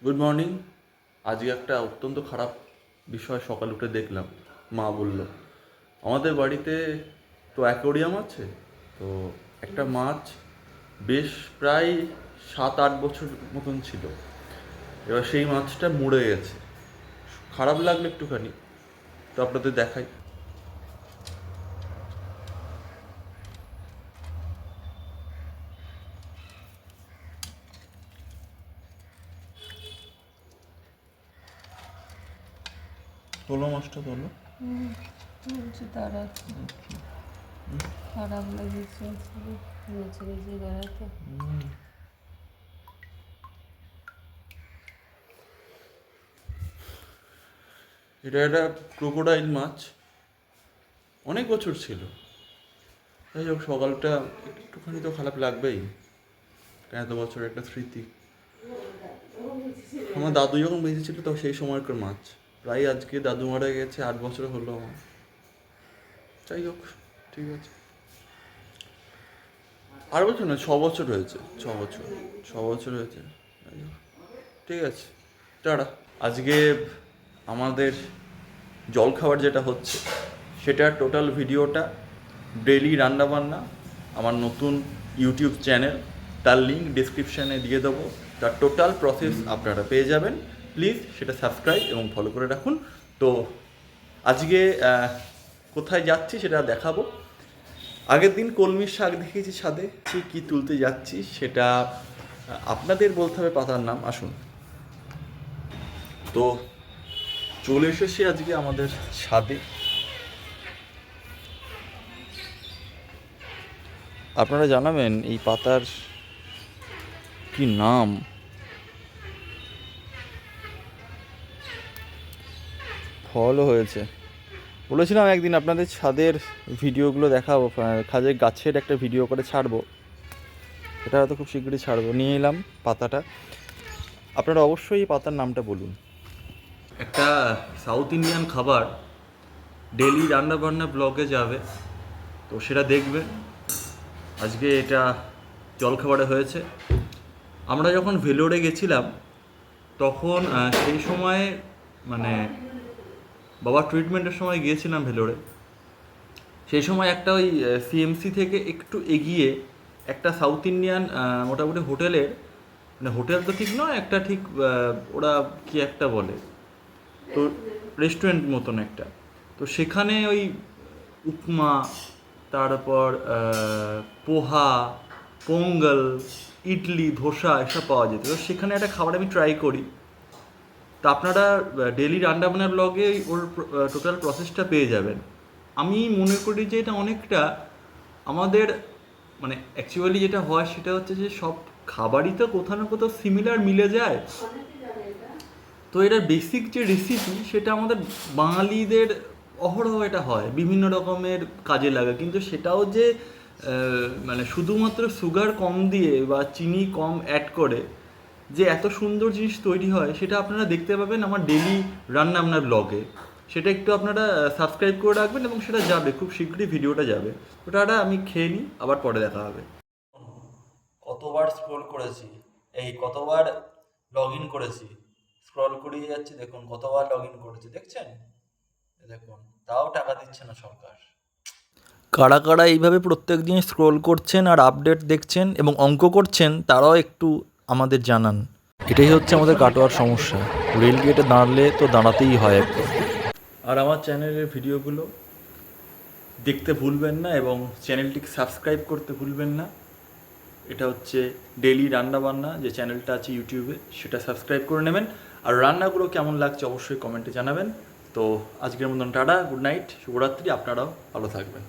Good morning. আজকে একটা অত্যন্ত খারাপ বিষয় সকাল উঠে দেখলাম। মা বলল আমাদের বাড়িতে তো অ্যাকোরিয়াম আছে, তো একটা মাছ বেশ প্রায় 7-8 বছর মতন ছিল। এবার সেই মাছটা মরে গেছে। খারাপ লাগলো একটুখানি, তো আপনাদের দেখাই। তোলো মাছটা তোলো। বলছি তারা খারাপ লেগেছে নেচে নেচে বেড়াতে। এটা একটা ক্রোকোডাইল মাছ, অনেক বছর ছিল। যাই হোক, সকালটা একটুখানি তো খারাপ লাগবেই, এত বছর একটা স্মৃতি। আমার দাদু যখন বেঁচে ছিল তো সেই সময়কার মাছ। প্রায় আজকে দাদু মারা গেছে 8 বছর হলো আমার। যাই হোক, ঠিক আছে। 8 বছর না, 6 বছর হয়েছে। 6 বছর হয়েছে। যাই হোক, ঠিক আছে, টাটা। আজকে আমাদের জলখাবার যেটা হচ্ছে সেটার টোটাল ভিডিওটা ডেইলি রান্নাবান্না আমার নতুন ইউটিউব চ্যানেল, তার লিঙ্ক ডিসক্রিপশানে দিয়ে দেবো। তার টোটাল প্রসেস আপনারা পেয়ে যাবেন। প্লিজ সেটা সাবস্ক্রাইব এবং ফলো করে রাখুন। তো আজকে কোথায় যাচ্ছি সেটা দেখাবো। আগের দিন কলমির শাক দেখিয়েছি ছাদে, কী তুলতে যাচ্ছি সেটা আপনাদের বলতে হবে পাতার নাম। আসুন। তো চলে এসেছি আজকে আমাদের ছাদে। আপনারা জানাবেন এই পাতার কি নাম। ফলও হয়েছে। বলেছিলাম একদিন আপনাদের ছাদের ভিডিওগুলো দেখাবো, খাজের গাছের একটা ভিডিও করে ছাড়বো, সেটা হয়তো খুব শীঘ্রই ছাড়বো। নিয়ে এলাম পাতাটা। আপনারা অবশ্যই এই পাতার নামটা বলুন। একটা সাউথ ইন্ডিয়ান খাবার ডেলি রান্নাবান্না ব্লগে যাবে, তো সেটা দেখবে। আজকে এটা জলখাবারে হয়েছে। আমরা যখন ভেলোরে গেছিলাম তখন সেই সময় মানে বাবার ট্রিটমেন্টের সময় গিয়েছিলাম ভেলোরে। সেই সময় একটা ওই সিএমসি থেকে একটু এগিয়ে একটা সাউথ ইন্ডিয়ান মোটামুটি হোটেলের, মানে হোটেল তো ঠিক নয়, একটা ঠিক ওরা কি একটা বলে, তো রেস্টুরেন্ট মতন একটা। তো সেখানে ওই উপমা, তারপর পোহা, পোঙ্গল, ইডলি, ধোসা এসব পাওয়া যেত। তো সেখানে একটা খাবার আমি ট্রাই করি। তা আপনারা ডেলি রান্নাবান্নার ব্লগে ওর টোটাল প্রসেসটা পেয়ে যাবেন। আমি মনে করি যে এটা অনেকটা আমাদের মানে অ্যাকচুয়ালি যেটা হয় সেটা হচ্ছে যে সব খাবারই তো কোথাও না কোথাও সিমিলার মিলে যায়। তো এটার বেসিক যে রেসিপি সেটা আমাদের বাঙালিদের অহরহ এটা হয়, বিভিন্ন রকমের কাজে লাগে। কিন্তু সেটাও যে মানে শুধুমাত্র সুগার কম দিয়ে বা চিনি কম অ্যাড করে যে এত সুন্দর জিনিস তৈরি হয়, সেটা আপনারা দেখতে পাবেন আমার ডেলি রান্না আপনার ব্লগে। সেটা একটু আপনারা সাবস্ক্রাইব করে রাখবেন এবং সেটা যাবে খুব শীঘ্রই, ভিডিওটা যাবে। ওটা আমি খেয়ে নিই, আবার পরে দেখা হবে। কতবার স্ক্রোল করেছি, এই কতবার লগ ইন করেছি, স্ক্রল করিয়ে যাচ্ছি, দেখুন কতবার লগ ইন করেছি, দেখছেন? দেখুন, তাও টাকা দিচ্ছে না সরকার। কারা কারা এইভাবে প্রত্যেক দিন স্ক্রোল করছেন আর আপডেট দেখছেন এবং অঙ্ক করছেন, তারাও একটু আমাদের জানান। এটাই হচ্ছে আমাদের কাটোয়ার সমস্যা। রেল গেটে দাঁড়ালে তো দাঁড়াতেই হয় একটু। আর আমার চ্যানেলের ভিডিওগুলো দেখতে ভুলবেন না এবং চ্যানেলটিকে সাবস্ক্রাইব করতে ভুলবেন না। এটা হচ্ছে ডেলি রান্নাবান্না যে চ্যানেলটা আছে ইউটিউবে, সেটা সাবস্ক্রাইব করে নেবেন। আর রান্নাগুলো কেমন লাগছে অবশ্যই কমেন্টে জানাবেন। তো আজকের মতন টাটা, গুড নাইট, শুভরাত্রি। আপনারাও ভালো থাকবেন।